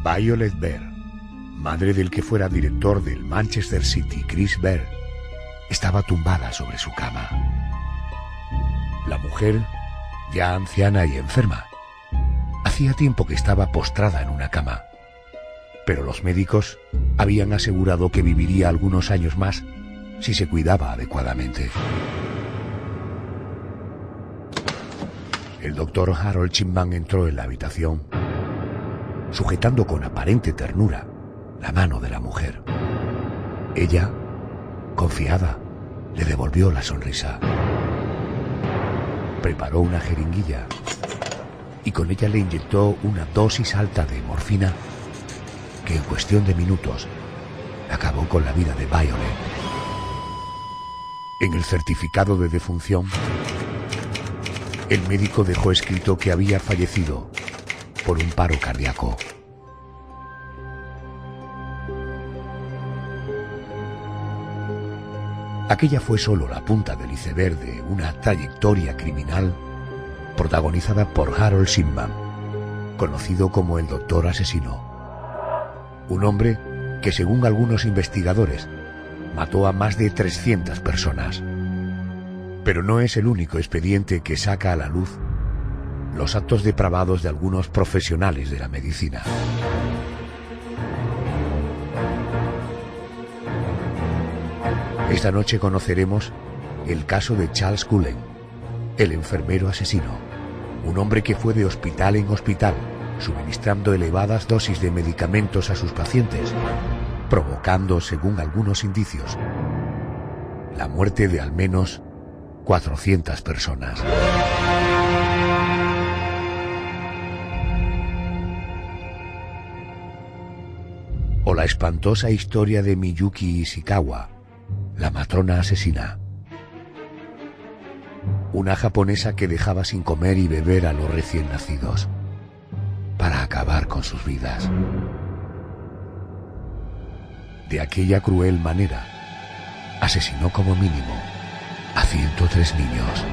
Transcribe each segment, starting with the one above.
Violet Bear, madre del que fuera director del Manchester City, Chris Bear, estaba tumbada sobre su cama. La mujer, ya anciana y enferma, hacía tiempo que estaba postrada en una cama, pero los médicos habían asegurado que viviría algunos años más si se cuidaba adecuadamente. El doctor Harold Chipman entró en la habitación, sujetando con aparente ternura la mano de la mujer. Ella, confiada, le devolvió la sonrisa. Preparó una jeringuilla y con ella le inyectó una dosis alta de morfina que en cuestión de minutos acabó con la vida de Violet. En el certificado de defunción, el médico dejó escrito que había fallecido por un paro cardíaco. Aquella fue solo la punta del iceberg de una trayectoria criminal protagonizada por Harold Shipman, conocido como el Doctor Asesino. Un hombre que, según algunos investigadores, mató a más de 300 personas. Pero no es el único expediente que saca a la luz los actos depravados de algunos profesionales de la medicina. Esta noche conoceremos el caso de Charles Cullen, el enfermero asesino, un hombre que fue de hospital en hospital, suministrando elevadas dosis de medicamentos a sus pacientes, provocando, según algunos indicios, la muerte de al menos 400 personas. O la espantosa historia de Miyuki Ishikawa, la matrona asesina. Una japonesa que dejaba sin comer y beber a los recién nacidos para acabar con sus vidas. De aquella cruel manera, asesinó como mínimo a 103 niños.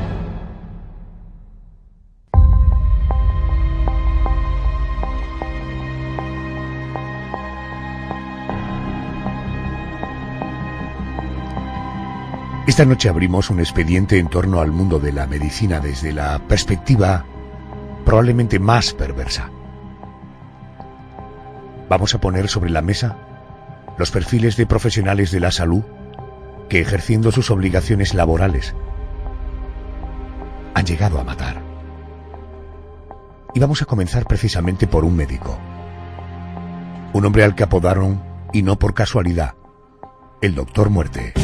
Esta noche abrimos un expediente en torno al mundo de la medicina desde la perspectiva probablemente más perversa. Vamos a poner sobre la mesa los perfiles de profesionales de la salud que, ejerciendo sus obligaciones laborales, han llegado a matar. Y vamos a comenzar precisamente por un médico. Un hombre al que apodaron, y no por casualidad, el Doctor Muerte.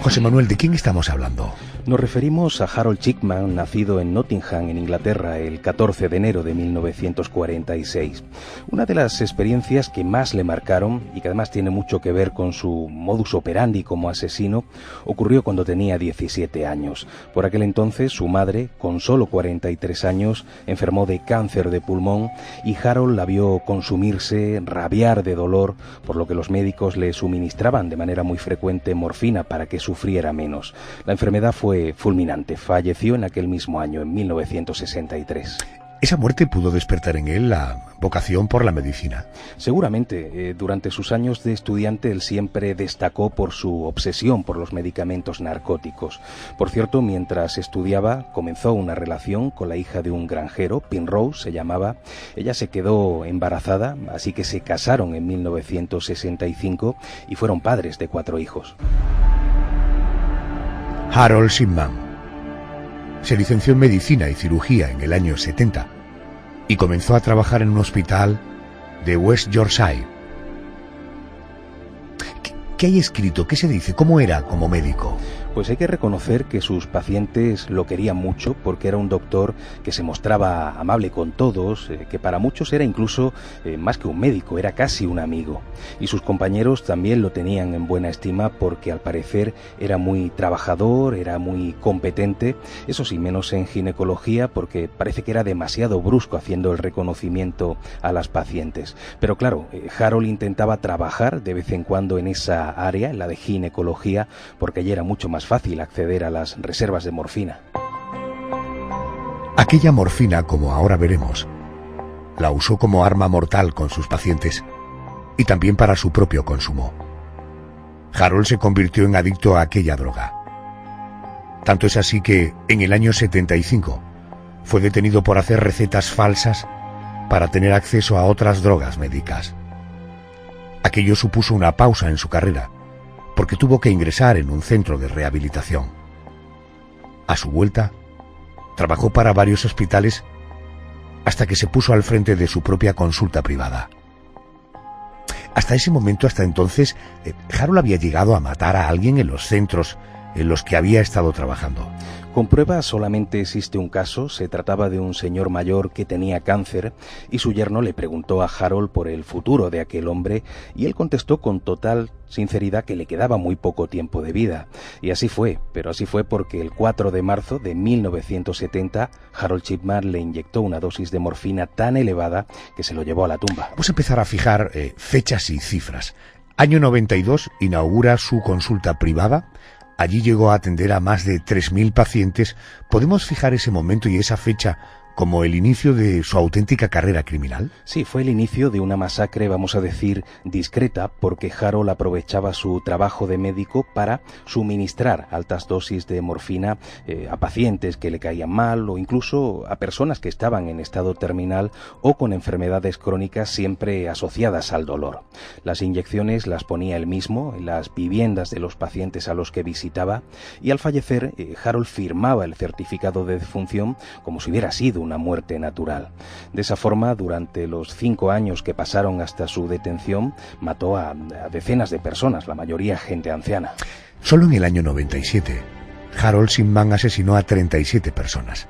José Manuel, ¿de quién estamos hablando? Nos referimos a Harold Chipman, nacido en Nottingham, en Inglaterra, el 14 de enero de 1946. Una de las experiencias que más le marcaron, y que además tiene mucho que ver con su modus operandi como asesino, ocurrió cuando tenía 17 años. Por aquel entonces, su madre, con solo 43 años, enfermó de cáncer de pulmón y Harold la vio consumirse, rabiar de dolor, por lo que los médicos le suministraban de manera muy frecuente morfina para que sufriera menos. La enfermedad fue fulminante. Falleció en aquel mismo año, en 1963. ¿Esa muerte pudo despertar en él la vocación por la medicina? Seguramente. Durante sus años de estudiante él siempre destacó por su obsesión por los medicamentos narcóticos. Por cierto, mientras estudiaba comenzó una relación con la hija de un granjero, Penrose se llamaba. Ella se quedó embarazada, así que se casaron en 1965 y fueron padres de 4 hijos. Harold Shipman se licenció en medicina y cirugía en el año 70 y comenzó a trabajar en un hospital de West Yorkshire. ¿Qué hay escrito? ¿Qué se dice? ¿Cómo era como médico? Pues hay que reconocer que sus pacientes lo querían mucho porque era un doctor que se mostraba amable con todos, que para muchos era incluso más que un médico, era casi un amigo. Y sus compañeros también lo tenían en buena estima porque al parecer era muy trabajador, era muy competente, eso sí, menos en ginecología porque parece que era demasiado brusco haciendo el reconocimiento a las pacientes. Pero claro, Harold intentaba trabajar de vez en cuando en esa área, en la de ginecología, porque allí era mucho más fácil acceder a las reservas de morfina. Aquella morfina, como ahora veremos, la usó como arma mortal con sus pacientes y también para su propio consumo. Harold se convirtió en adicto a aquella droga. Tanto es así que, en el año 75, fue detenido por hacer recetas falsas para tener acceso a otras drogas médicas. Aquello supuso una pausa en su carrera, porque tuvo que ingresar en un centro de rehabilitación. A su vuelta, trabajó para varios hospitales hasta que se puso al frente de su propia consulta privada. Hasta ese momento, hasta entonces, Harold había llegado a matar a alguien en los centros en los que había estado trabajando. Con pruebas solamente existe un caso. Se trataba de un señor mayor que tenía cáncer y su yerno le preguntó a Harold por el futuro de aquel hombre y él contestó con total sinceridad que le quedaba muy poco tiempo de vida. Y así fue, pero así fue porque el 4 de marzo de 1970 Harold Chipman le inyectó una dosis de morfina tan elevada que se lo llevó a la tumba. Vamos a empezar a fijar fechas y cifras. Año 92 inaugura su consulta privada. Allí llegó a atender a más de 3.000 pacientes. ¿Podemos fijar ese momento y esa fecha como el inicio de su auténtica carrera criminal? Sí, fue el inicio de una masacre, vamos a decir, discreta, porque Harold aprovechaba su trabajo de médico para suministrar altas dosis de morfina a pacientes que le caían mal o incluso a personas que estaban en estado terminal o con enfermedades crónicas siempre asociadas al dolor. Las inyecciones las ponía él mismo en las viviendas de los pacientes a los que visitaba y al fallecer Harold firmaba el certificado de defunción como si hubiera sido una muerte natural. De esa forma, durante los 5 años que pasaron hasta su detención, mató a decenas de personas, la mayoría gente anciana. Solo en el año 97, Harold Chipman asesinó a 37 personas.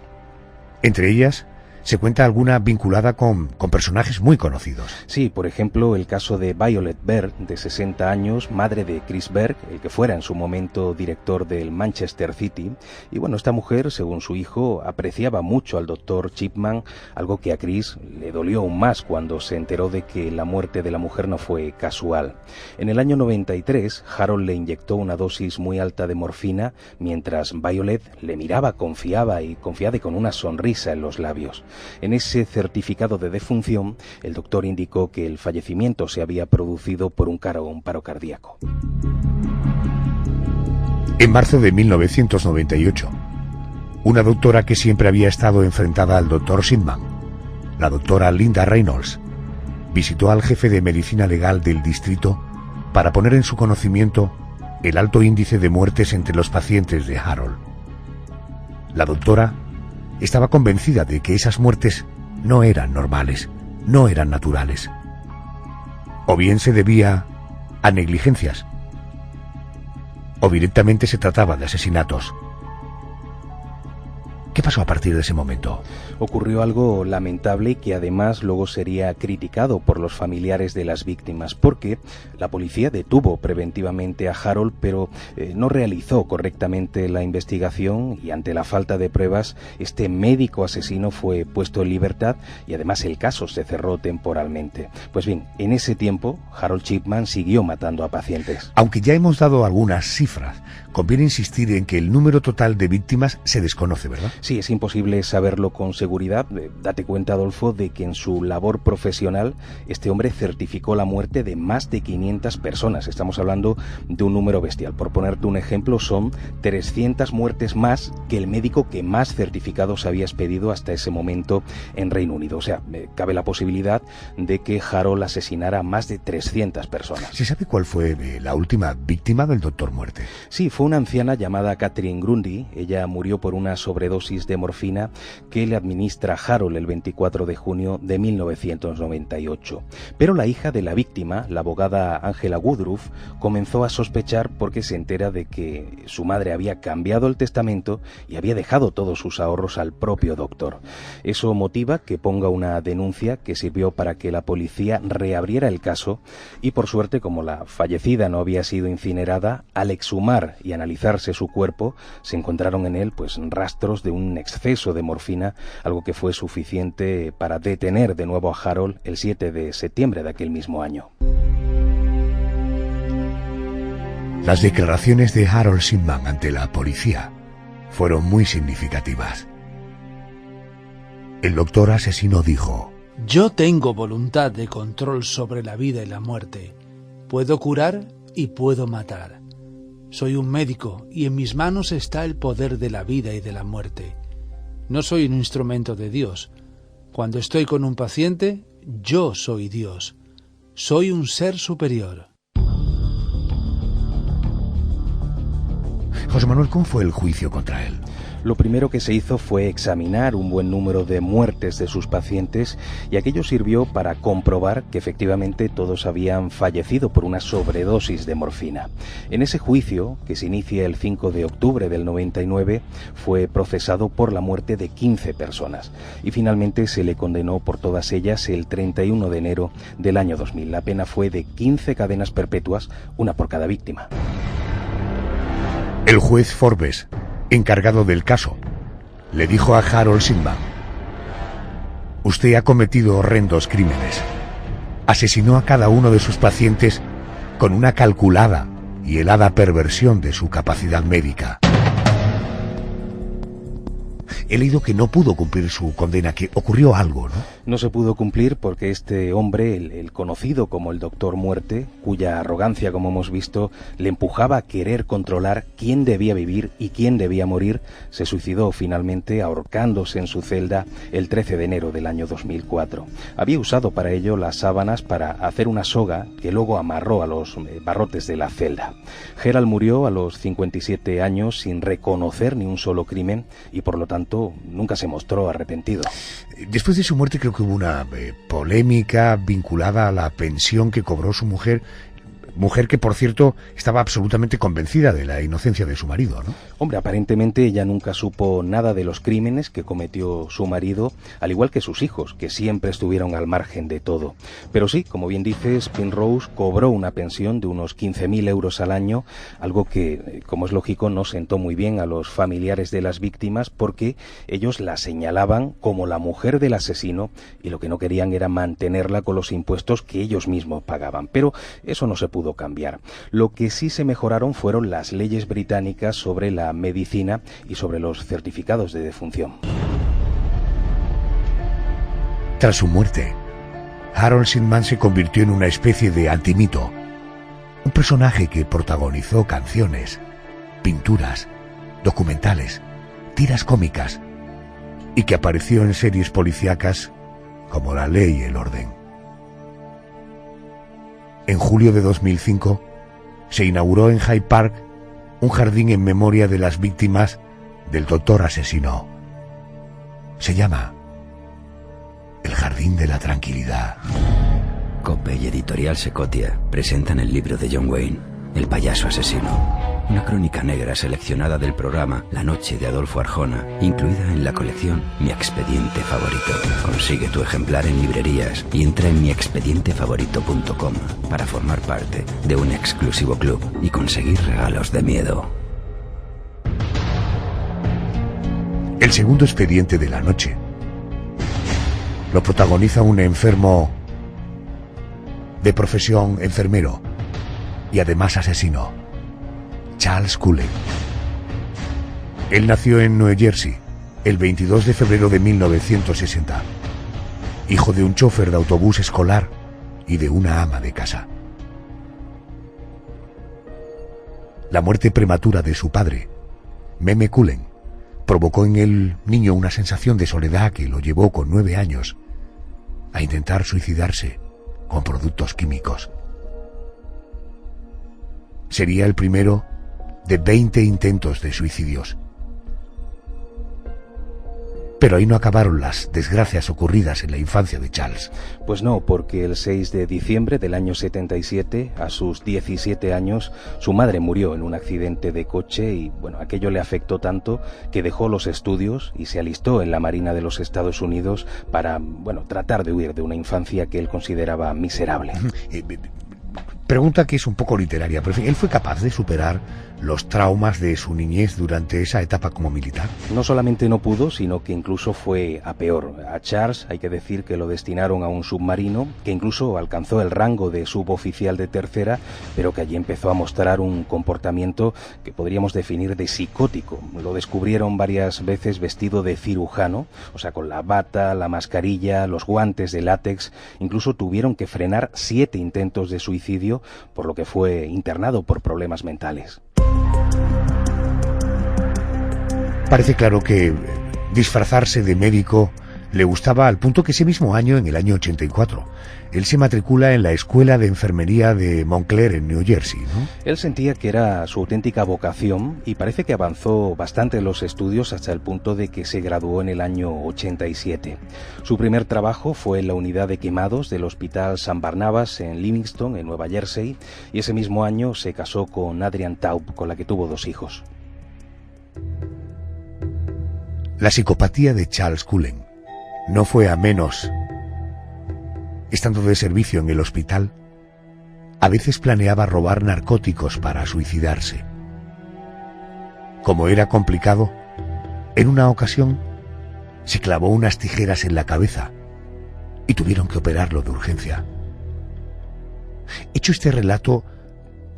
Entre ellas, se cuenta alguna vinculada con personajes muy conocidos. Sí, por ejemplo, el caso de Violet Berg, de 60 años, madre de Chris Berg, el que fuera en su momento director del Manchester City. Y bueno, esta mujer, según su hijo, apreciaba mucho al doctor Chipman, algo que a Chris le dolió aún más cuando se enteró de que la muerte de la mujer no fue casual. En el año 93, Harold le inyectó una dosis muy alta de morfina, mientras Violet le miraba confiada y con una sonrisa en los labios. En ese certificado de defunción, el doctor indicó que el fallecimiento se había producido por un paro cardíaco. En marzo de 1998, una doctora que siempre había estado enfrentada al doctor Chipman, la doctora Linda Reynolds, visitó al jefe de medicina legal del distrito para poner en su conocimiento el alto índice de muertes entre los pacientes de Harold. La doctora estaba convencida de que esas muertes no eran normales, no eran naturales. O bien se debía a negligencias, o directamente se trataba de asesinatos. ¿Qué pasó a partir de ese momento? Ocurrió algo lamentable que además luego sería criticado por los familiares de las víctimas, porque la policía detuvo preventivamente a Harold, pero no realizó correctamente la investigación y ante la falta de pruebas, este médico asesino fue puesto en libertad y además el caso se cerró temporalmente. Pues bien, en ese tiempo, Harold Chipman siguió matando a pacientes. Aunque ya hemos dado algunas cifras, conviene insistir en que el número total de víctimas se desconoce, ¿verdad? Sí, es imposible saberlo con seguridad. Date cuenta, Adolfo, de que en su labor profesional este hombre certificó la muerte de más de 500 personas. Estamos hablando de un número bestial. Por ponerte un ejemplo, son 300 muertes más que el médico que más certificados había expedido hasta ese momento en Reino Unido. O sea, cabe la posibilidad de que Harold asesinara a más de 300 personas. ¿Se sabe cuál fue la última víctima del doctor Muerte? Sí, fue una anciana llamada Catherine Grundy. Ella murió por una sobredosis de morfina que le administra Harold el 24 de junio de 1998. Pero la hija de la víctima, la abogada Angela Woodruff, comenzó a sospechar porque se entera de que su madre había cambiado el testamento y había dejado todos sus ahorros al propio doctor. Eso motiva que ponga una denuncia que sirvió para que la policía reabriera el caso y por suerte, como la fallecida no había sido incinerada, al exhumar y analizarse su cuerpo se encontraron en él rastros de un exceso de morfina, algo que fue suficiente para detener de nuevo a Harold el 7 de septiembre de aquel mismo año. Las declaraciones de Harold Chipman ante la policía fueron muy significativas. El doctor asesino dijo: Yo tengo voluntad de control sobre la vida y la muerte. Puedo curar y puedo matar. Soy un médico y en mis manos está el poder de la vida y de la muerte. No soy un instrumento de Dios. Cuando estoy con un paciente, yo soy Dios. Soy un ser superior. José Manuel, ¿cómo fue el juicio contra él? Lo primero que se hizo fue examinar un buen número de muertes de sus pacientes y aquello sirvió para comprobar que efectivamente todos habían fallecido por una sobredosis de morfina. En ese juicio, que se inicia el 5 de octubre del 99, fue procesado por la muerte de 15 personas y finalmente se le condenó por todas ellas el 31 de enero del año 2000. La pena fue de 15 cadenas perpetuas, una por cada víctima. El juez Forbes, encargado del caso, le dijo a Harold Shipman: usted ha cometido horrendos crímenes. Asesinó a cada uno de sus pacientes con una calculada y helada perversión de su capacidad médica. He leído que no pudo cumplir su condena, que ocurrió algo, ¿no? No se pudo cumplir porque este hombre, el conocido como el Doctor Muerte, cuya arrogancia, como hemos visto, le empujaba a querer controlar quién debía vivir y quién debía morir, se suicidó finalmente ahorcándose en su celda el 13 de enero del año 2004. Había usado para ello las sábanas para hacer una soga que luego amarró a los barrotes de la celda. Gerald murió a los 57 años sin reconocer ni un solo crimen y por lo tanto nunca se mostró arrepentido. Después de su muerte creo que hubo una polémica vinculada a la pensión que cobró su mujer que, por cierto, estaba absolutamente convencida de la inocencia de su marido, ¿no? Hombre, aparentemente ella nunca supo nada de los crímenes que cometió su marido, al igual que sus hijos, que siempre estuvieron al margen de todo. Pero sí, como bien dices, Penrose cobró una pensión de unos 15.000 euros al año, algo que, como es lógico, no sentó muy bien a los familiares de las víctimas porque ellos la señalaban como la mujer del asesino y lo que no querían era mantenerla con los impuestos que ellos mismos pagaban. Pero eso no se pudo cambiar. Lo que sí se mejoraron fueron las leyes británicas sobre la medicina y sobre los certificados de defunción. Tras su muerte, Harold Shipman se convirtió en una especie de antimito, un personaje que protagonizó canciones, pinturas, documentales, tiras cómicas y que apareció en series policíacas como La Ley y el Orden. En julio de 2005 se inauguró en Hyde Park un jardín en memoria de las víctimas del Doctor Asesino. Se llama el Jardín de la Tranquilidad. Cope y Editorial Secotia presentan el libro de John Wayne, El payaso asesino. Una crónica negra seleccionada del programa La noche de Adolfo Arjona, incluida en la colección Mi expediente favorito. Consigue tu ejemplar en librerías y entra en miexpedientefavorito.com para formar parte de un exclusivo club y conseguir regalos de miedo. El segundo expediente de la noche lo protagoniza un enfermo de profesión, enfermero y además asesino, Charles Cullen. Él nació en Nueva Jersey el 22 de febrero de 1960, hijo de un chofer de autobús escolar y de una ama de casa. La muerte prematura de su padre, Meme Cullen, provocó en el niño una sensación de soledad que lo llevó con 9 años a intentar suicidarse con productos químicos. Sería el primero de 20 intentos de suicidios. Pero ahí no acabaron las desgracias ocurridas en la infancia de Charles. Pues no, porque el 6 de diciembre del año 77, a sus 17 años, su madre murió en un accidente de coche y, bueno, aquello le afectó tanto que dejó los estudios y se alistó en la Marina de los Estados Unidos para, bueno, tratar de huir de una infancia que él consideraba miserable. Pregunta que es un poco literaria, pero él fue capaz de superar los traumas de su niñez durante esa etapa como militar. No solamente no pudo, sino que incluso fue a peor. A Charles hay que decir que lo destinaron a un submarino, que incluso alcanzó el rango de suboficial de tercera, pero que allí empezó a mostrar un comportamiento que podríamos definir de psicótico. Lo descubrieron varias veces vestido de cirujano, o sea, con la bata, la mascarilla, los guantes de látex. Incluso tuvieron que frenar 7 intentos de suicidio, por lo que fue internado por problemas mentales. Parece claro que disfrazarse de médico le gustaba al punto que ese mismo año, en el año 84, él se matricula en la Escuela de Enfermería de Montclair en New Jersey, ¿no? Él sentía que era su auténtica vocación y parece que avanzó bastante en los estudios hasta el punto de que se graduó en el año 87. Su primer trabajo fue en la unidad de quemados del Hospital San Barnabas en Livingston, en Nueva Jersey, y ese mismo año se casó con Adrienne Taub, con la que tuvo 2 hijos. La psicopatía de Charles Cullen no fue a menos. Estando de servicio en el hospital, a veces planeaba robar narcóticos para suicidarse. Como era complicado, en una ocasión se clavó unas tijeras en la cabeza y tuvieron que operarlo de urgencia. Hecho este relato,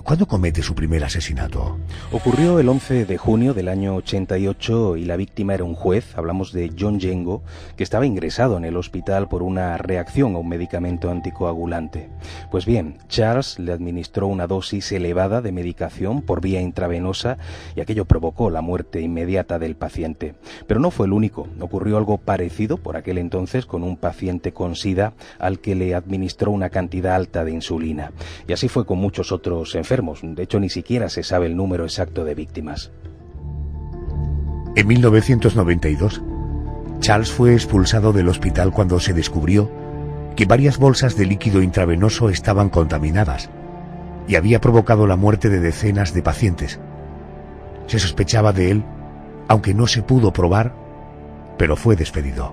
¿cuándo comete su primer asesinato? Ocurrió el 11 de junio del año 88 y la víctima era un juez, hablamos de John Yengo, que estaba ingresado en el hospital por una reacción a un medicamento anticoagulante. Pues bien, Charles le administró una dosis elevada de medicación por vía intravenosa y aquello provocó la muerte inmediata del paciente. Pero no fue el único, ocurrió algo parecido por aquel entonces con un paciente con SIDA al que le administró una cantidad alta de insulina. Y así fue con muchos otros enfermos. De hecho, ni siquiera se sabe el número exacto de víctimas. En 1992, Charles fue expulsado del hospital cuando se descubrió que varias bolsas de líquido intravenoso estaban contaminadas y había provocado la muerte de decenas de pacientes. Se sospechaba de él, aunque no se pudo probar, pero fue despedido.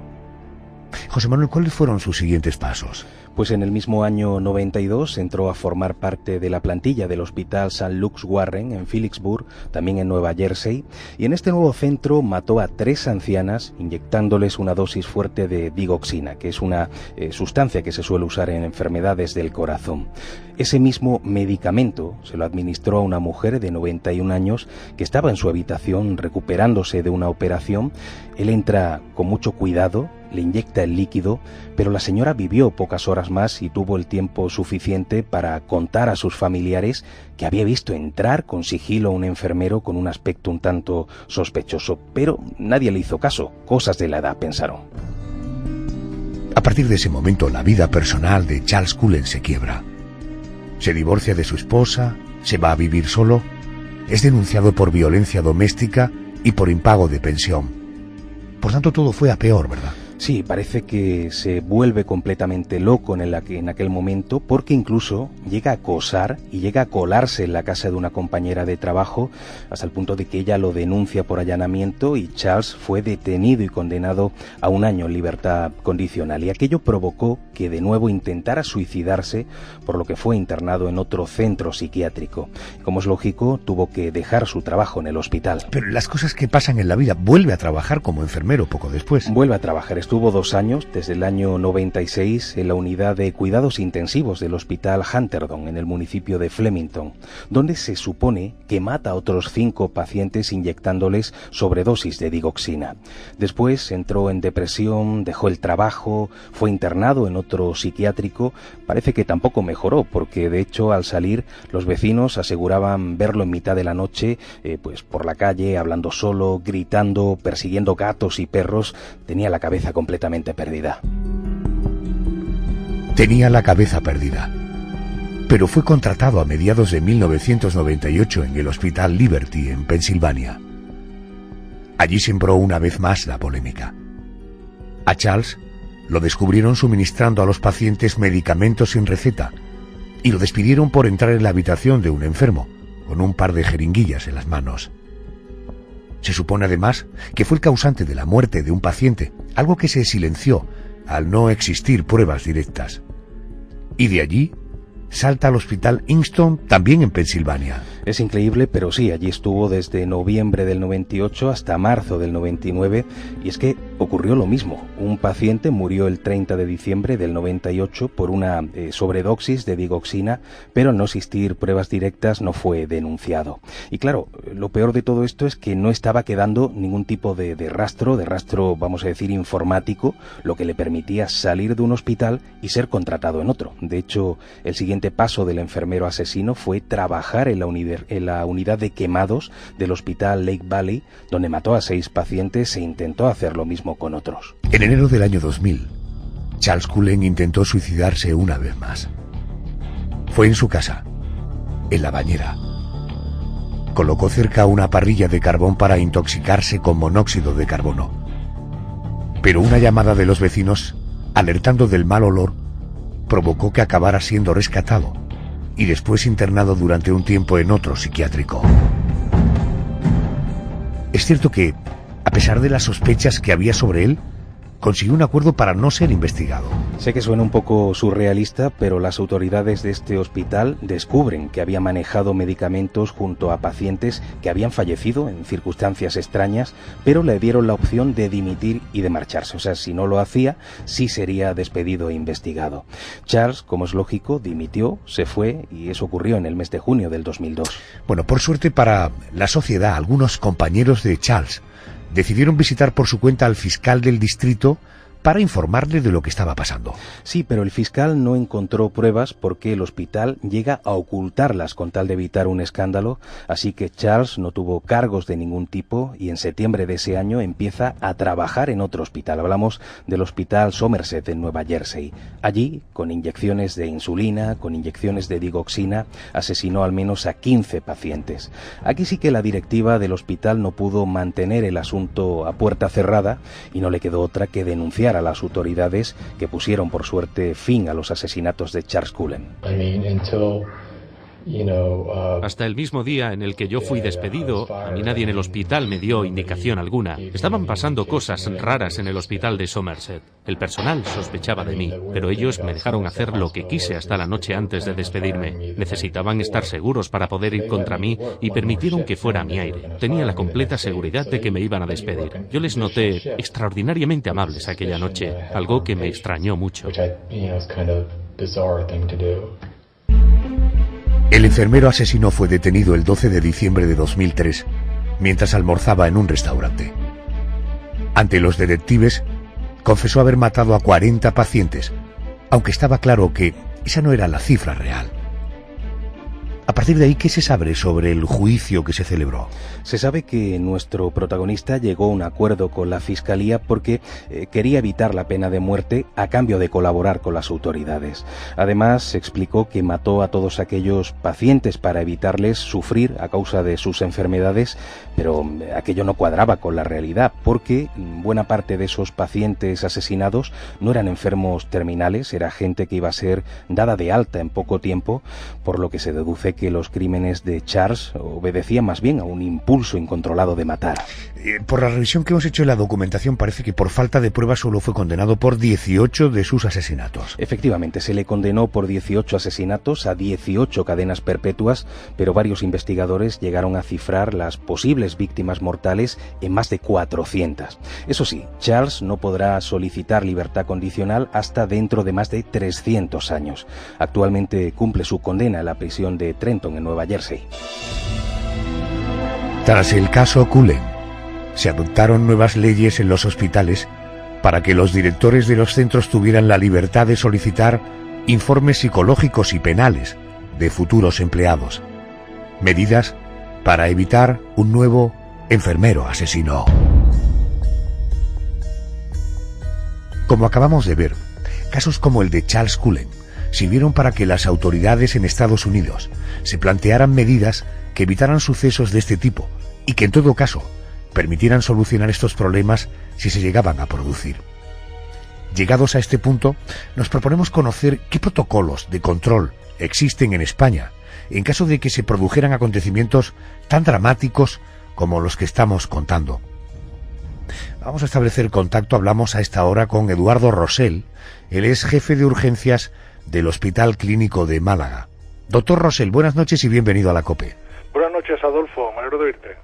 José Manuel, ¿cuáles fueron sus siguientes pasos? Pues en el mismo año 92 entró a formar parte de la plantilla del Hospital St. Luke's Warren en Phillipsburg, también en Nueva Jersey, y en este nuevo centro mató a 3 ancianas inyectándoles una dosis fuerte de digoxina, que es una sustancia que se suele usar en enfermedades del corazón. Ese mismo medicamento se lo administró a una mujer de 91 años que estaba en su habitación recuperándose de una operación. Él entra con mucho cuidado, le inyecta el líquido, pero la señora vivió pocas horas más y tuvo el tiempo suficiente para contar a sus familiares que había visto entrar con sigilo a un enfermero con un aspecto un tanto sospechoso, pero nadie le hizo caso. Cosas de la edad, pensaron. A partir de ese momento, la vida personal de Charles Cullen se quiebra. Se divorcia de su esposa, se va a vivir solo, es denunciado por violencia doméstica y por impago de pensión. Por tanto, todo fue a peor, ¿verdad? Sí, parece que se vuelve completamente loco en aquel momento, porque incluso llega a acosar y llega a colarse en la casa de una compañera de trabajo hasta el punto de que ella lo denuncia por allanamiento y Charles fue detenido y condenado a 1 año en libertad condicional. Y aquello provocó que de nuevo intentara suicidarse, por lo que fue internado en otro centro psiquiátrico. Como es lógico, tuvo que dejar su trabajo en el hospital. Pero las cosas que pasan en la vida, vuelve a trabajar como enfermero poco después. Vuelve a trabajar. Estuvo 2 años, desde el año 96, en la unidad de cuidados intensivos del Hospital Hunterdon, en el municipio de Flemington, donde se supone que mata a otros 5 pacientes inyectándoles sobredosis de digoxina. Después entró en depresión, dejó el trabajo, fue internado en otro psiquiátrico. Parece que tampoco mejoró, porque de hecho al salir los vecinos aseguraban verlo en mitad de la noche, pues por la calle, hablando solo, gritando, persiguiendo gatos y perros. Tenía la cabeza completamente perdida. Tenía la cabeza perdida, pero fue contratado a mediados de 1998 en el Hospital Liberty, en Pensilvania. Allí sembró una vez más la polémica. A Charles lo descubrieron suministrando a los pacientes medicamentos sin receta y lo despidieron por entrar en la habitación de un enfermo con un par de jeringuillas en las manos. Se supone además que fue el causante de la muerte de un paciente, algo que se silenció al no existir pruebas directas. Y de allí salta al hospital Easton, también en Pensilvania. Es increíble, pero sí, allí estuvo desde noviembre del 98 hasta marzo del 99, y es que ocurrió lo mismo. Un paciente murió el 30 de diciembre del 98 por una sobredosis de digoxina, pero al no existir pruebas directas no fue denunciado. Y claro, lo peor de todo esto es que no estaba quedando ningún tipo de rastro, vamos a decir, informático, lo que le permitía salir de un hospital y ser contratado en otro. De hecho, el siguiente paso del enfermero asesino fue trabajar en la unidad de quemados del hospital Lake Valley, donde mató a 6 pacientes e intentó hacer lo mismo con otros. En enero del año 2000, Charles Cullen intentó suicidarse una vez más. Fue en su casa, en la bañera. Colocó cerca una parrilla de carbón para intoxicarse con monóxido de carbono. Pero una llamada de los vecinos, alertando del mal olor, provocó que acabara siendo rescatado y después internado durante un tiempo en otro psiquiátrico. Es cierto que, a pesar de las sospechas que había sobre él, consiguió un acuerdo para no ser investigado. Sé que suena un poco surrealista, pero las autoridades de este hospital descubren que había manejado medicamentos junto a pacientes que habían fallecido en circunstancias extrañas, pero le dieron la opción de dimitir y de marcharse. O sea, si no lo hacía, sí sería despedido e investigado. Charles, como es lógico, dimitió, se fue, y eso ocurrió en el mes de junio del 2002. Bueno, por suerte para la sociedad, algunos compañeros de Charles decidieron visitar por su cuenta al fiscal del distrito para informarle de lo que estaba pasando. Sí, pero el fiscal no encontró pruebas porque el hospital llega a ocultarlas con tal de evitar un escándalo, así que Charles no tuvo cargos de ningún tipo y en septiembre de ese año empieza a trabajar en otro hospital. Hablamos del hospital Somerset en Nueva Jersey. Allí, con inyecciones de insulina, con inyecciones de digoxina, asesinó al menos a 15 pacientes. Aquí sí que la directiva del hospital no pudo mantener el asunto a puerta cerrada y no le quedó otra que denunciar a las autoridades, que pusieron por suerte fin a los asesinatos de Charles Cullen. Hasta el mismo día en el que yo fui despedido, a mí nadie en el hospital me dio indicación alguna. Estaban pasando cosas raras en el hospital de Somerset. El personal sospechaba de mí, pero ellos me dejaron hacer lo que quise hasta la noche antes de despedirme. Necesitaban estar seguros para poder ir contra mí y permitieron que fuera a mi aire. Tenía la completa seguridad de que me iban a despedir. Yo les noté extraordinariamente amables aquella noche, algo que me extrañó mucho. El enfermero asesino fue detenido el 12 de diciembre de 2003, mientras almorzaba en un restaurante. Ante los detectives, confesó haber matado a 40 pacientes, aunque estaba claro que esa no era la cifra real. A partir de ahí, ¿qué se sabe sobre el juicio que se celebró? Se sabe que nuestro protagonista llegó a un acuerdo con la fiscalía porque quería evitar la pena de muerte a cambio de colaborar con las autoridades. Además, se explicó que mató a todos aquellos pacientes para evitarles sufrir a causa de sus enfermedades, pero aquello no cuadraba con la realidad porque buena parte de esos pacientes asesinados no eran enfermos terminales, era gente que iba a ser dada de alta en poco tiempo, por lo que se deduce que los crímenes de Charles obedecían más bien a un impulso incontrolado de matar. Por la revisión que hemos hecho en la documentación, parece que por falta de pruebas solo fue condenado por 18 de sus asesinatos. Efectivamente, se le condenó por 18 asesinatos a 18 cadenas perpetuas, pero varios investigadores llegaron a cifrar las posibles víctimas mortales en más de 400. Eso sí, Charles no podrá solicitar libertad condicional hasta dentro de más de 300 años. Actualmente cumple su condena en la prisión de Trenton, en Nueva Jersey. Tras el caso Cullen, se adoptaron nuevas leyes en los hospitales para que los directores de los centros tuvieran la libertad de solicitar informes psicológicos y penales de futuros empleados. Medidas para evitar un nuevo enfermero asesino. Como acabamos de ver, casos como el de Charles Cullen sirvieron para que las autoridades en Estados Unidos se plantearan medidas que evitaran sucesos de este tipo y que en todo caso permitieran solucionar estos problemas si se llegaban a producir. Llegados a este punto, nos proponemos conocer qué protocolos de control existen en España en caso de que se produjeran acontecimientos tan dramáticos como los que estamos contando. Vamos a establecer contacto, hablamos a esta hora con Eduardo Rosell. Él es jefe de urgencias del Hospital Clínico de Málaga. Doctor Rosell, buenas noches y bienvenido a la COPE. Buenas noches, Adolfo, me alegro de oírte.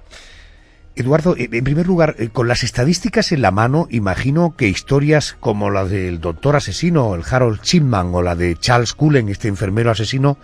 Eduardo, en primer lugar, con las estadísticas en la mano, imagino que historias como la del doctor asesino, el Harold Chipman, o la de Charles Cullen, este enfermero asesino,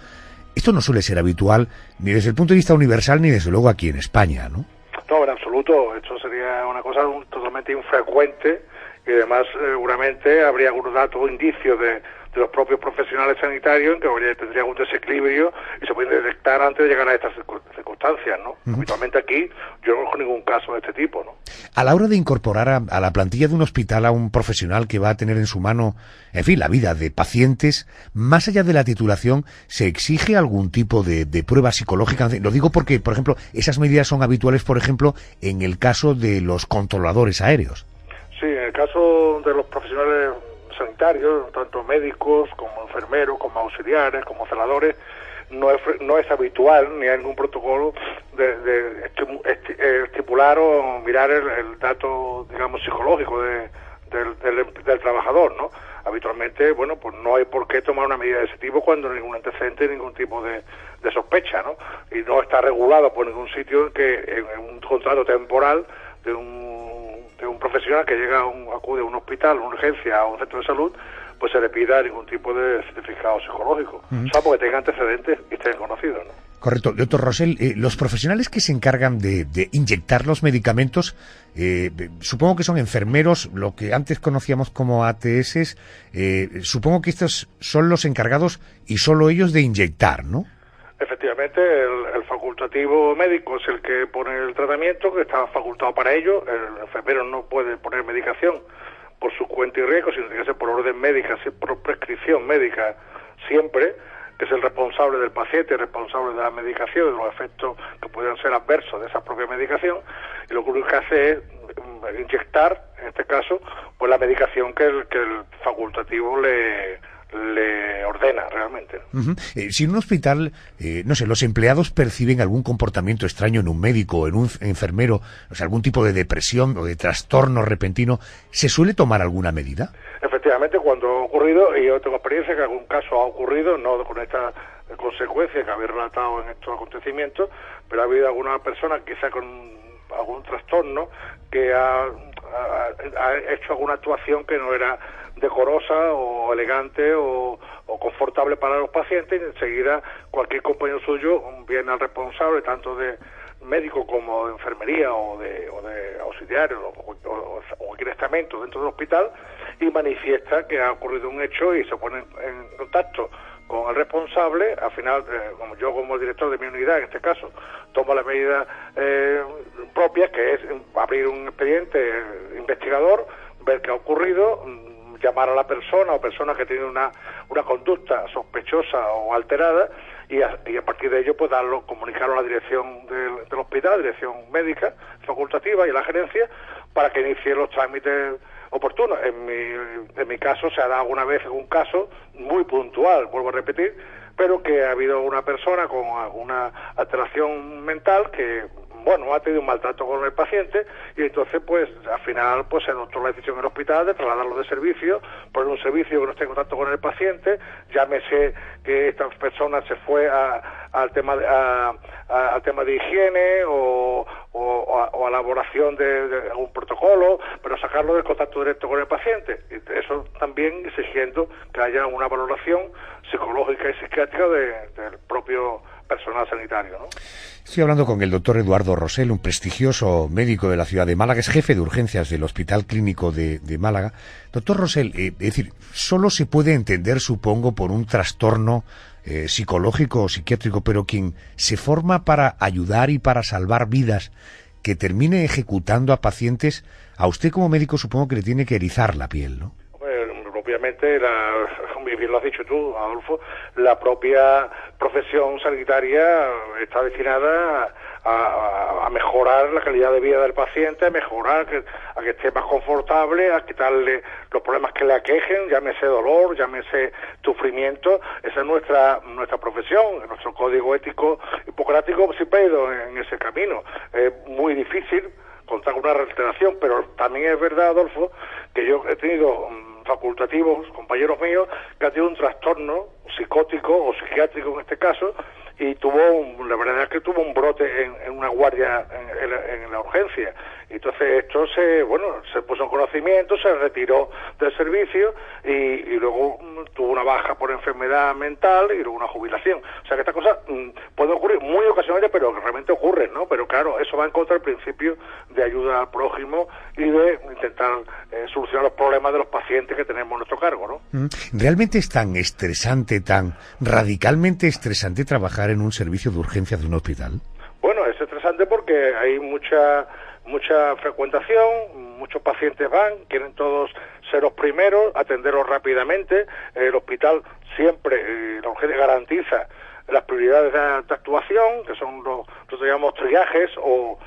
esto no suele ser habitual ni desde el punto de vista universal ni desde luego aquí en España, ¿no? No, en absoluto. Esto sería una cosa totalmente infrecuente y además seguramente habría algunos datos o indicios de los propios profesionales sanitarios en que tendría un desequilibrio y se puede detectar antes de llegar a estas circunstancias, ¿no? Habitualmente aquí yo no conozco ningún caso de este tipo, ¿no? A la hora de incorporar a la plantilla de un hospital a un profesional que va a tener en su mano, en fin, la vida de pacientes, más allá de la titulación, ¿se exige algún tipo de prueba psicológica? Lo digo porque, por ejemplo, esas medidas son habituales, por ejemplo, en el caso de los controladores aéreos. Sí, en el caso de los profesionales sanitarios, tanto médicos como enfermeros, como auxiliares, como celadores, no es habitual ni hay ningún protocolo de estipular o mirar el dato, digamos, psicológico del trabajador, ¿no? Habitualmente, bueno, pues no hay por qué tomar una medida de ese tipo cuando no hay ningún antecedente, ningún tipo de sospecha, ¿no? Y no está regulado por ningún sitio que en un contrato temporal de un profesional que acude a un hospital, a una urgencia, a un centro de salud, pues se le pida ningún tipo de certificado psicológico, salvo que tenga antecedentes y estén conocidos, ¿no? Correcto. Doctor Rosell, los profesionales que se encargan de inyectar los medicamentos, supongo que son enfermeros, lo que antes conocíamos como ATS, supongo que estos son los encargados y solo ellos de inyectar, ¿no? Efectivamente, el facultativo médico es el que pone el tratamiento, que está facultado para ello. El enfermero no puede poner medicación por su cuenta y riesgo, sino que ser por orden médica, por prescripción médica siempre, que es el responsable del paciente, el responsable de la medicación, de los efectos que puedan ser adversos de esa propia medicación, y lo único que hace es inyectar, en este caso, pues la medicación que el facultativo le ordena realmente. Si en un hospital, no sé, los empleados perciben algún comportamiento extraño en un médico o en un enfermero, o sea, algún tipo de depresión o de trastorno repentino, ¿se suele tomar alguna medida? Efectivamente, cuando ha ocurrido, y yo tengo experiencia que algún caso ha ocurrido, no con esta consecuencia que habéis relatado en estos acontecimientos, pero ha habido alguna persona quizá con algún trastorno que ha hecho alguna actuación que no era decorosa o elegante o confortable para los pacientes, y enseguida cualquier compañero suyo viene al responsable tanto de médico como de enfermería o de auxiliario o cualquier estamento dentro del hospital y manifiesta que ha ocurrido un hecho y se pone en contacto con el responsable. Al final, como yo como director de mi unidad, en este caso, tomo la medida propia, que es abrir un expediente investigador, ver qué ha ocurrido, llamar a la persona o persona que tiene una conducta sospechosa o alterada y a partir de ello pues comunicarlo a la dirección del hospital, dirección médica facultativa y a la gerencia para que inicie los trámites oportunos. En mi caso se ha dado alguna vez un caso muy puntual, vuelvo a repetir, pero que ha habido una persona con alguna alteración mental que ha tenido un maltrato con el paciente y entonces pues al final pues se adoptó la decisión en el hospital de trasladarlo de servicio, poner un servicio que no esté en contacto con el paciente, llámese que esta persona se fue al tema de higiene o a elaboración de algún protocolo, pero sacarlo del contacto directo con el paciente. Y eso también exigiendo que haya una valoración psicológica y psiquiátrica del propio personal sanitario, ¿no? Estoy hablando con el doctor Eduardo Rosell, un prestigioso médico de la ciudad de Málaga, es jefe de urgencias del Hospital Clínico de Málaga. Doctor Rosell, es decir, solo se puede entender, supongo, por un trastorno psicológico o psiquiátrico, pero quien se forma para ayudar y para salvar vidas, que termine ejecutando a pacientes, a usted como médico supongo que le tiene que erizar la piel, ¿no? Obviamente, bien lo has dicho tú, Adolfo, la propia profesión sanitaria está destinada a mejorar la calidad de vida del paciente, a mejorar, a que esté más confortable, a quitarle los problemas que le aquejen, llámese dolor, llámese sufrimiento. Esa es nuestra profesión, nuestro código ético hipocrático siempre ha ido en ese camino. Es muy difícil contar con una reiteración, pero también es verdad, Adolfo, que yo he tenido facultativos, compañeros míos, que han tenido un trastorno psicótico o psiquiátrico en este caso, y la verdad es que tuvo un brote en una guardia en la urgencia. Y entonces esto se puso en conocimiento, se retiró del servicio y luego tuvo una baja por enfermedad mental y luego una jubilación. O sea que estas cosas pueden ocurrir muy ocasionalmente, pero realmente ocurren, ¿no? Pero claro, eso va en contra del principio de ayuda al prójimo y de intentar solucionar los problemas de los pacientes que tenemos a nuestro cargo, ¿no? ¿Realmente es tan estresante, tan radicalmente estresante trabajar en un servicio de urgencias de un hospital? Bueno, es estresante porque hay mucha frecuentación, muchos pacientes van, quieren todos ser los primeros, atenderlos rápidamente. El hospital siempre, la urgencia garantiza las prioridades de actuación, que son los llamamos triajes o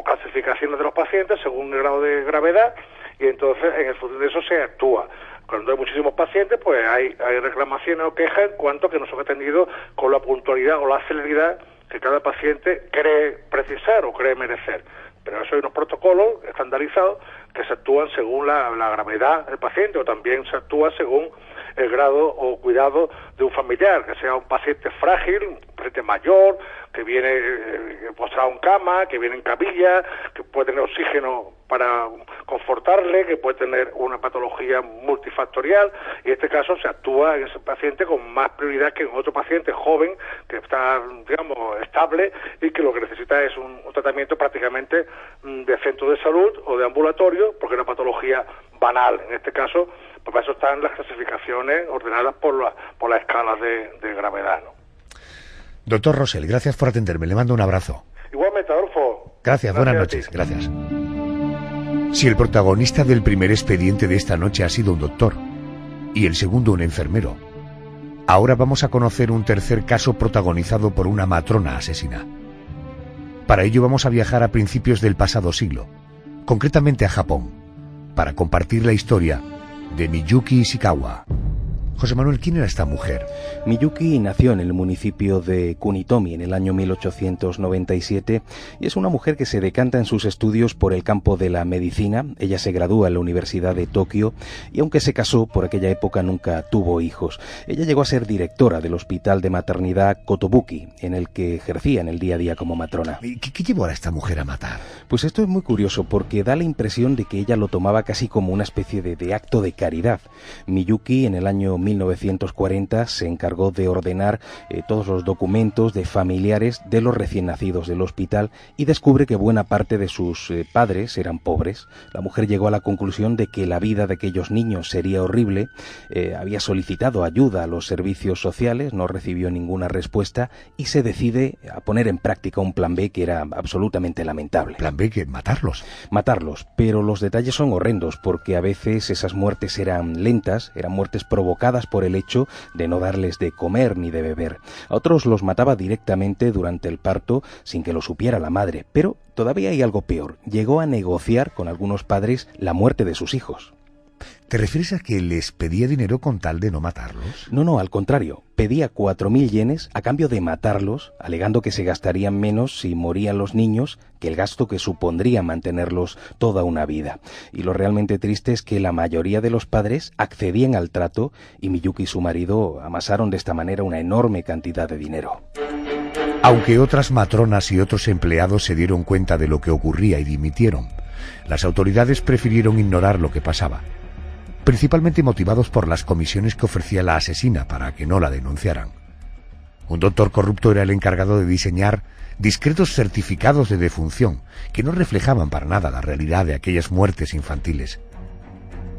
clasificaciones de los pacientes según el grado de gravedad, y entonces en función de eso se actúa. Cuando hay muchísimos pacientes, pues hay reclamaciones o quejas en cuanto a que no son atendidos con la puntualidad o la celeridad que cada paciente cree precisar o cree merecer. Pero eso hay unos protocolos estandarizados que se actúan según la gravedad del paciente, o también se actúa según el grado o cuidado de un familiar, que sea un paciente frágil, un paciente mayor, que viene postrado en cama, que viene en camilla, que puede tener oxígeno para confortarle, que puede tener una patología multifactorial, y en este caso se actúa en ese paciente con más prioridad que en otro paciente joven que está, digamos, estable y que lo que necesita es un tratamiento prácticamente de centro de salud o de ambulatorio, porque es una patología banal. En este caso, pues para eso están las clasificaciones ordenadas por las escalas de gravedad, ¿no? Doctor Rosell, gracias por atenderme. Le mando un abrazo. Igualmente, Adolfo. Gracias, buenas noches. Gracias. Si el protagonista del primer expediente de esta noche ha sido un doctor y el segundo un enfermero, ahora vamos a conocer un tercer caso protagonizado por una matrona asesina. Para ello vamos a viajar a principios del pasado siglo, concretamente a Japón, para compartir la historia de Miyuki Ishikawa. José Manuel, ¿quién era esta mujer? Miyuki nació en el municipio de Kunitomi en el año 1897 y es una mujer que se decanta en sus estudios por el campo de la medicina. Ella se gradúa en la Universidad de Tokio y aunque se casó, por aquella época nunca tuvo hijos. Ella llegó a ser directora del hospital de maternidad Kotobuki, en el que ejercía en el día a día como matrona. ¿Qué llevó a esta mujer a matar? Pues esto es muy curioso porque da la impresión de que ella lo tomaba casi como una especie de acto de caridad. Miyuki en el año 1940 se encargó de ordenar todos los documentos de familiares de los recién nacidos del hospital y descubre que buena parte de sus padres eran pobres. La mujer llegó a la conclusión de que la vida de aquellos niños sería horrible. Había solicitado ayuda a los servicios sociales, no recibió ninguna respuesta y se decide a poner en práctica un plan B que era absolutamente lamentable. ¿Plan B? ¿Que matarlos? Matarlos, pero los detalles son horrendos porque a veces esas muertes eran lentas, eran muertes provocadas por el hecho de no darles de comer ni de beber. A otros los mataba directamente durante el parto sin que lo supiera la madre, pero todavía hay algo peor. Llegó a negociar con algunos padres la muerte de sus hijos. ¿Te refieres a que les pedía dinero con tal de no matarlos? No, al contrario. Pedía 4.000 yenes a cambio de matarlos, alegando que se gastarían menos si morían los niños que el gasto que supondría mantenerlos toda una vida. Y lo realmente triste es que la mayoría de los padres accedían al trato y Miyuki y su marido amasaron de esta manera una enorme cantidad de dinero. Aunque otras matronas y otros empleados se dieron cuenta de lo que ocurría y dimitieron, las autoridades prefirieron ignorar lo que pasaba, principalmente motivados por las comisiones que ofrecía la asesina para que no la denunciaran. Un doctor corrupto era el encargado de diseñar discretos certificados de defunción que no reflejaban para nada la realidad de aquellas muertes infantiles.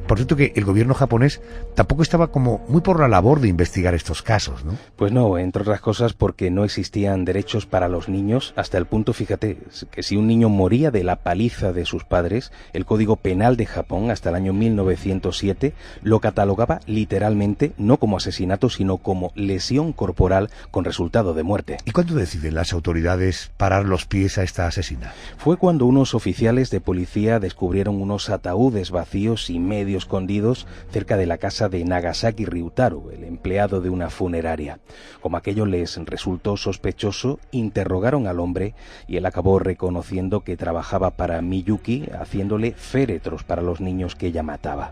Por cierto que el gobierno japonés tampoco estaba como muy por la labor de investigar estos casos, ¿no? Pues no, entre otras cosas porque no existían derechos para los niños hasta el punto, fíjate, que si un niño moría de la paliza de sus padres, el Código Penal de Japón hasta el año 1907 lo catalogaba literalmente no como asesinato, sino como lesión corporal con resultado de muerte. ¿Y cuándo deciden las autoridades parar los pies a esta asesina? Fue cuando unos oficiales de policía descubrieron unos ataúdes vacíos y medios escondidos cerca de la casa de Nagasaki Ryutaro, el empleado de una funeraria. Como aquello les resultó sospechoso, interrogaron al hombre y él acabó reconociendo que trabajaba para Miyuki haciéndole féretros para los niños que ella mataba.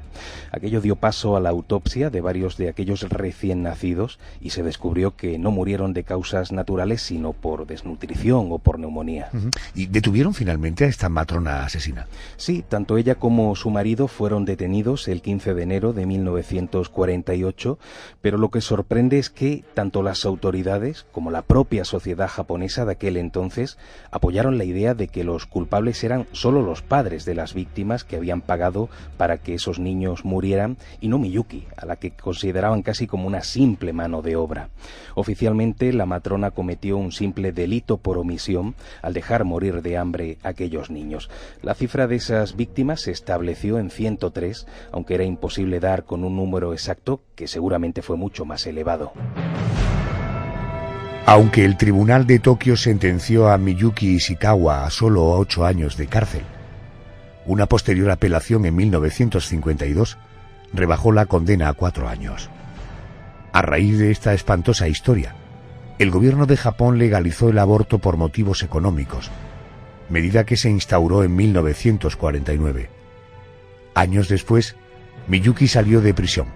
Aquello dio paso a la autopsia de varios de aquellos recién nacidos y se descubrió que no murieron de causas naturales sino por desnutrición o por neumonía. ¿Y detuvieron finalmente a esta matrona asesina? Sí, tanto ella como su marido fueron detenidos el 15 de enero de 1948, pero lo que sorprende es que tanto las autoridades como la propia sociedad japonesa de aquel entonces apoyaron la idea de que los culpables eran solo los padres de las víctimas que habían pagado para que esos niños murieran y no Miyuki, a la que consideraban casi como una simple mano de obra. Oficialmente, la matrona cometió un simple delito por omisión al dejar morir de hambre a aquellos niños. La cifra de esas víctimas se estableció en 103, aunque era imposible dar con un número exacto que seguramente fue mucho más elevado. Aunque el tribunal de Tokio sentenció a Miyuki Ishikawa a solo 8 años de cárcel, una posterior apelación en 1952 rebajó la condena a 4 años. A raíz de esta espantosa historia, el gobierno de Japón legalizó el aborto por motivos económicos, medida que se instauró en 1949. Años después, Miyuki salió de prisión,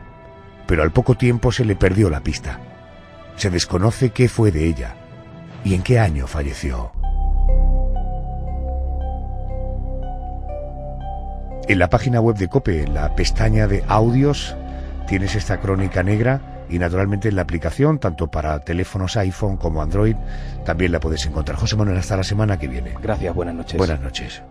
pero al poco tiempo se le perdió la pista. Se desconoce qué fue de ella y en qué año falleció. En la página web de COPE, en la pestaña de audios, tienes esta crónica negra y naturalmente en la aplicación, tanto para teléfonos iPhone como Android, también la puedes encontrar. José Manuel, hasta la semana que viene. Gracias, buenas noches. Buenas noches.